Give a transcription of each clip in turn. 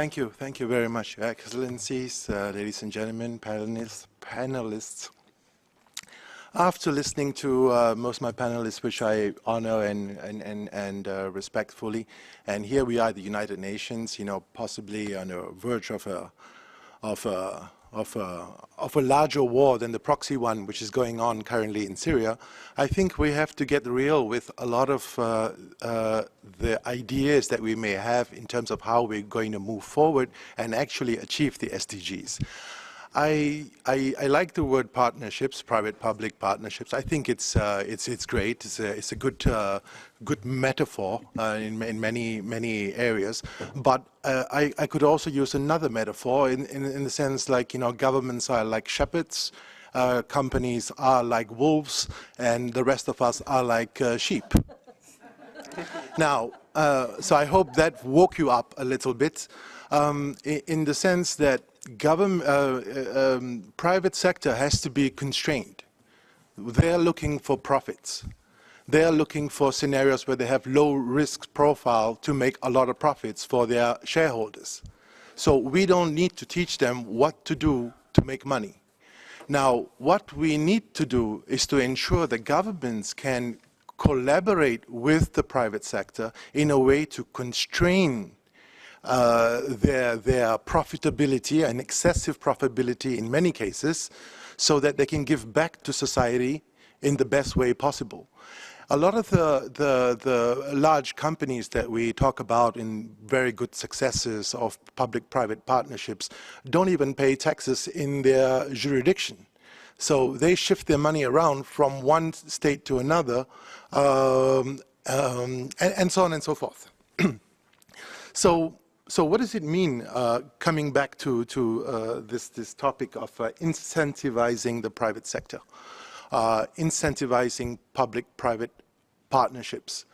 Thank you very much, Your Excellencies, ladies and gentlemen, panelists. After listening to most of my panelists, which I honor and respect fully, and here we are at the United Nations, possibly on the verge of a larger war than the proxy one which is going on currently in Syria. I think we have to get real with a lot of the ideas that we may have in terms of how we're going to move forward and actually achieve the SDGs. I like the word partnerships, private-public partnerships. I think it's great. It's a good metaphor in many areas. But I could also use another metaphor in the sense like governments are like shepherds, companies are like wolves, and the rest of us are like sheep. Now, so I hope that woke you up a little bit in the sense that private sector has to be constrained. They're looking for profits. They're looking for scenarios where they have low risk profile to make a lot of profits for their shareholders. So we don't need to teach them what to do to make money. Now, what we need to do is to ensure that governments can collaborate with the private sector in a way to constrain their profitability and excessive profitability in many cases so that they can give back to society in the best way possible. A lot of the large companies that we talk about in very good successes of public-private partnerships don't even pay taxes in their jurisdiction. So they shift their money around from one state to another and so on and so forth. So what does it mean, coming back to this topic of incentivizing the private sector, incentivizing public-private partnerships?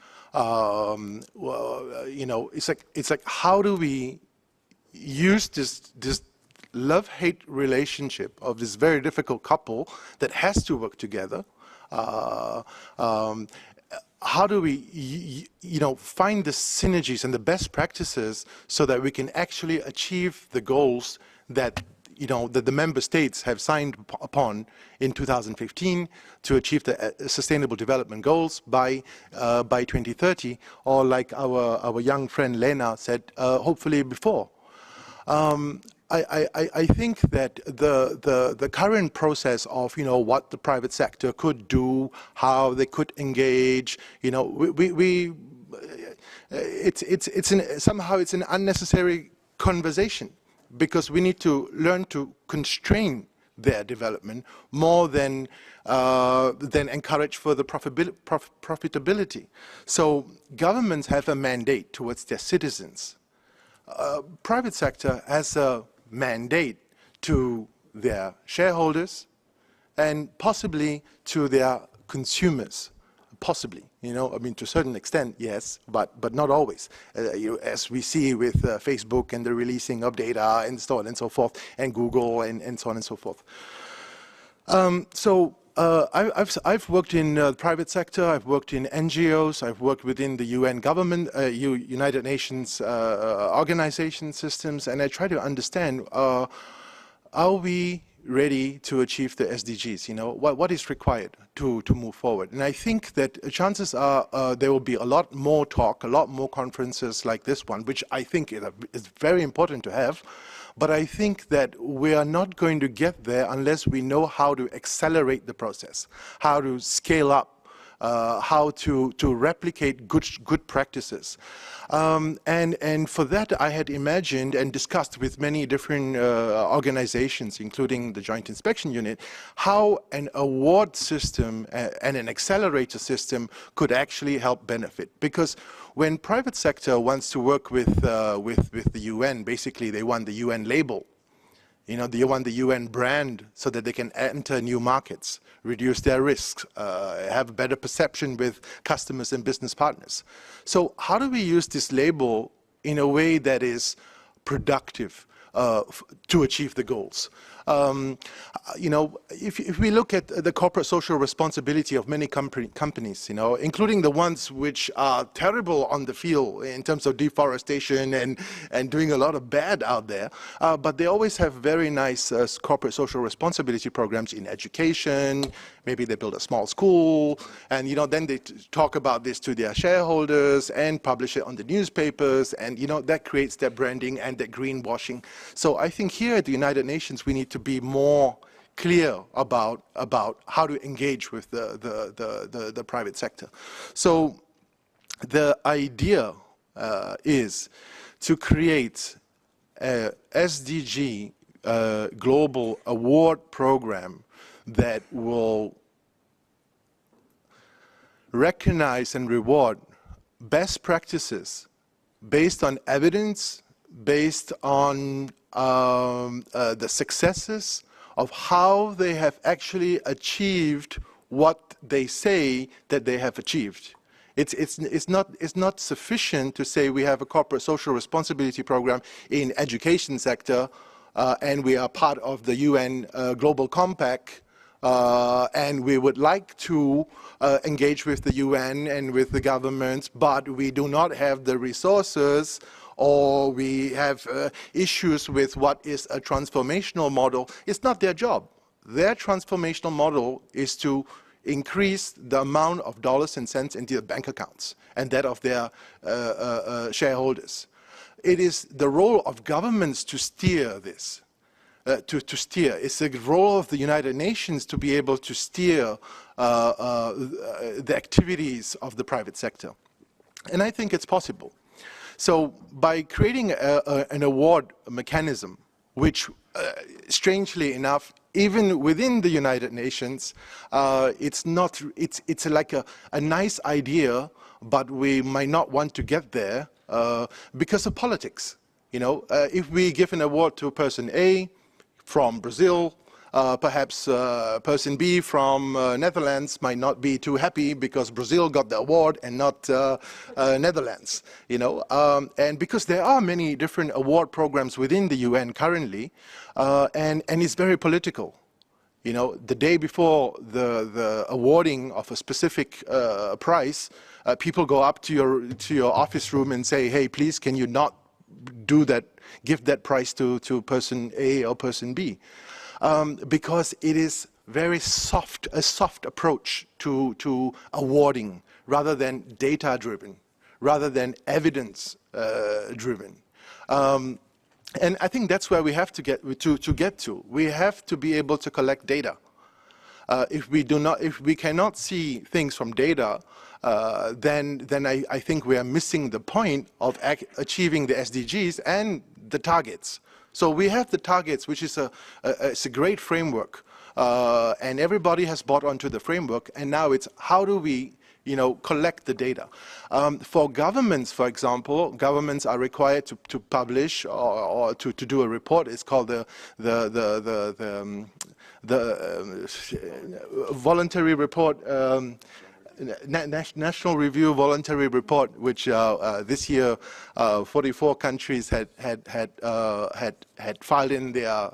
It's like how do we use this love-hate relationship of this very difficult couple that has to work together? How do we, find the synergies and the best practices so that we can actually achieve the goals that, that the member states have signed upon in 2015 to achieve the Sustainable Development Goals by 2030, or like our young friend Lena said, hopefully before. I think that the current process of what the private sector could do, how they could engage, somehow it's an unnecessary conversation because we need to learn to constrain their development more than encourage further profitability. So governments have a mandate towards their citizens. Private sector has a mandate to their shareholders and possibly to their consumers, possibly, to a certain extent, yes, but not always. As we see with Facebook and the releasing of data and so on and so forth, and Google and so on and so forth. I've worked in the private sector, I've worked in NGOs, I've worked within the UN government, United Nations organization systems, and I try to understand, are we ready to achieve the SDGs? What is required to move forward? And I think that chances are there will be a lot more talk, a lot more conferences like this one, which I think is very important to have. But I think that we are not going to get there unless we know how to accelerate the process, how to scale up, how to replicate good practices. And for that, I had imagined and discussed with many different organizations, including the Joint Inspection Unit, how an award system and an accelerator system could actually help benefit. Because when private sector wants to work with the UN, basically they want the UN label. They want the UN brand so that they can enter new markets, reduce their risks, have a better perception with customers and business partners. So how do we use this label in a way that is productive, to achieve the goals. You know, if we look at the corporate social responsibility of many companies, you know, including the ones which are terrible on the field in terms of deforestation and doing a lot of bad out there, but they always have very nice corporate social responsibility programs in education. Maybe they build a small school, and you know, then they talk about this to their shareholders and publish it on the newspapers, and you know, that creates their branding and that greenwashing. So I think here at the United Nations we need to be more clear about how to engage with the private sector. So the idea is to create a SDG global award program that will recognize and reward best practices based on evidence, based on the successes of how they have actually achieved what they say that they have achieved. It's not sufficient to say we have a corporate social responsibility program in education sector and we are part of the UN Global Compact and we would like to engage with the UN and with the governments, but we do not have the resources, or we have issues with what is a transformational model. It's not their job. Their transformational model is to increase the amount of dollars and cents into their bank accounts and that of their shareholders. It is the role of governments to steer this, to steer. It's the role of the United Nations to be able to steer the activities of the private sector. And I think it's possible. So by creating an award mechanism, which strangely enough, even within the United Nations, it's like a nice idea, but we might not want to get there because of politics. You know, if we give an award to person A from Brazil, perhaps person B from Netherlands might not be too happy because Brazil got the award and not Netherlands, you know. And because there are many different award programs within the UN currently, and it's very political. You know, the day before the awarding of a specific prize, people go up to your office room and say, hey, please, can you not do that, give that prize to person A or person B? Because it is very soft, a soft approach to awarding, rather than data-driven, rather than evidence-driven. And I think that's where we have to get to. We have to be able to collect data. If we cannot see things from data, then I think we are missing the point of achieving the SDGs and the targets. So we have the targets, which is it's a great framework, and everybody has bought onto the framework. And now it's how do we, you know, collect the data? For governments, for example, governments are required to publish or to do a report. It's called the voluntary report. National Review Voluntary Report, which this year 44 countries had filed in their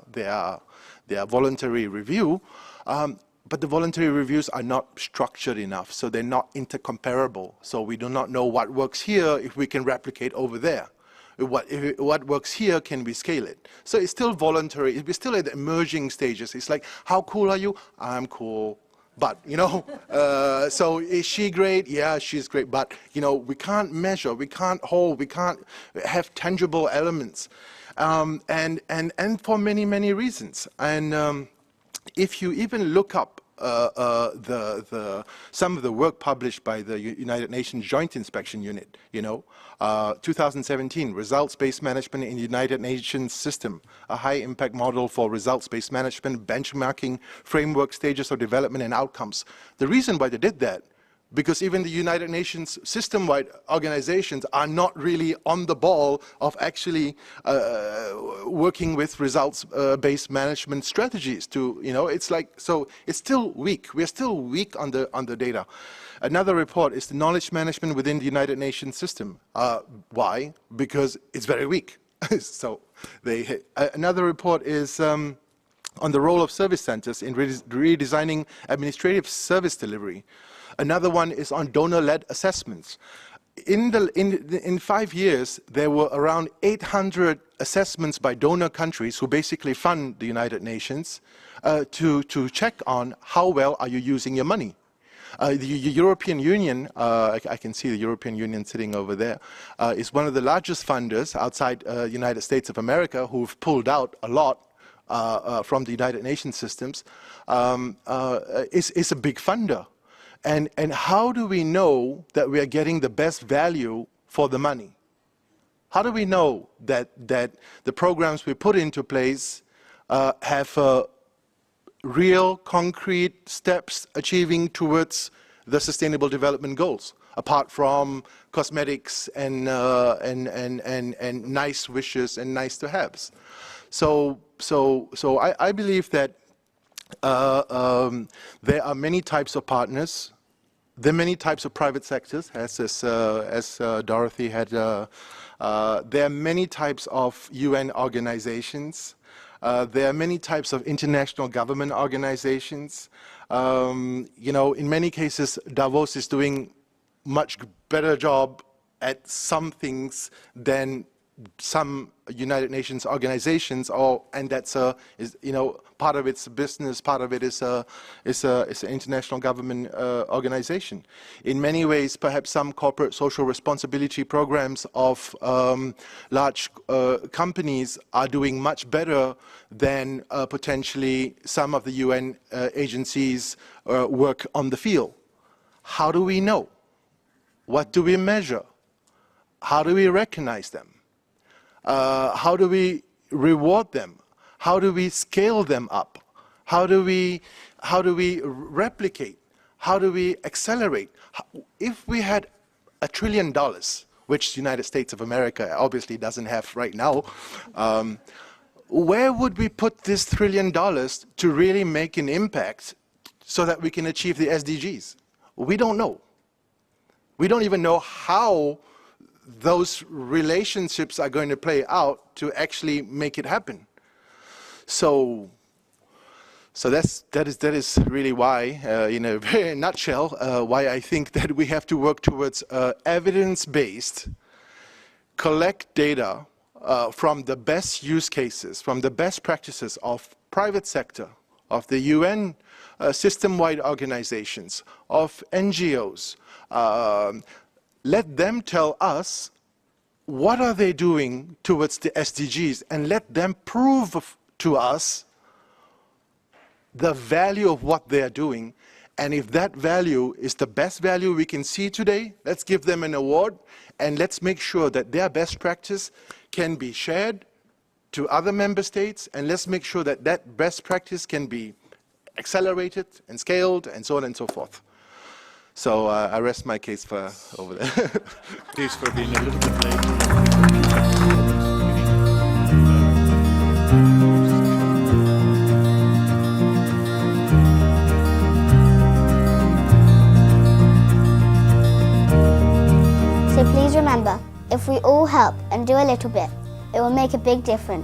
voluntary review, but the voluntary reviews are not structured enough, so they're not intercomparable. So we do not know what works here if we can replicate over there. What works here, can we scale it? So it's still voluntary. We're still at the emerging stages. It's like, how cool are you? I'm cool. But, you know, so is she great? Yeah, she's great. But, you know, we can't measure, we can't hold, we can't have tangible elements. And for many, many reasons. And if you even look up some of the work published by the United Nations Joint Inspection Unit, you know, 2017, Results-Based Management in the United Nations System, a high-impact model for results-based management, benchmarking, framework, stages of development, and outcomes. The reason why they did that, because even the United Nations system-wide organizations are not really on the ball of actually working with results-based management strategies to, you know, it's like, so it's still weak. We're still weak on the data. Another report is the knowledge management within the United Nations system. Why? Because it's very weak. So another report is on the role of service centers in redesigning administrative service delivery. Another one is on donor-led assessments. In 5 years, there were around 800 assessments by donor countries who basically fund the United Nations to check on how well are you using your money. The European Union, I can see the European Union sitting over there, is one of the largest funders outside the United States of America, who've pulled out a lot from the United Nations systems, is a big funder. And how do we know that we are getting the best value for the money? How do we know that the programs we put into place have real, concrete steps achieving towards the Sustainable Development Goals, apart from cosmetics and nice wishes and nice to haves? So I believe that there are many types of partners. There are many types of private sectors, as Dorothy had. There are many types of UN organizations. There are many types of international government organizations. You know, in many cases, Davos is doing much better job at some things than some United Nations organizations, and that's you know, part of its business, part of it is an international government organization. In many ways, perhaps some corporate social responsibility programs of large companies are doing much better than potentially some of the UN agencies work on the field. How do we know? What do we measure? How do we recognize them? How do we reward them? How do we scale them up? How do we replicate? How do we accelerate? If we had $1 trillion, which the United States of America obviously doesn't have right now, where would we put this $1 trillion to really make an impact so that we can achieve the SDGs? We don't know. We don't even know how those relationships are going to play out to actually make it happen. So that is really why, in a very nutshell, why I think that we have to work towards evidence-based, collect data from the best use cases, from the best practices of private sector, of the UN system-wide organizations, of NGOs. Let them tell us what are they doing towards the SDGs, and let them prove to us the value of what they are doing. And if that value is the best value we can see today, let's give them an award, and let's make sure that their best practice can be shared to other member states, and let's make sure that that best practice can be accelerated and scaled and so on and so forth. So I rest my case for over there. Please, for being a little bit late. So please remember, if we all help and do a little bit, it will make a big difference.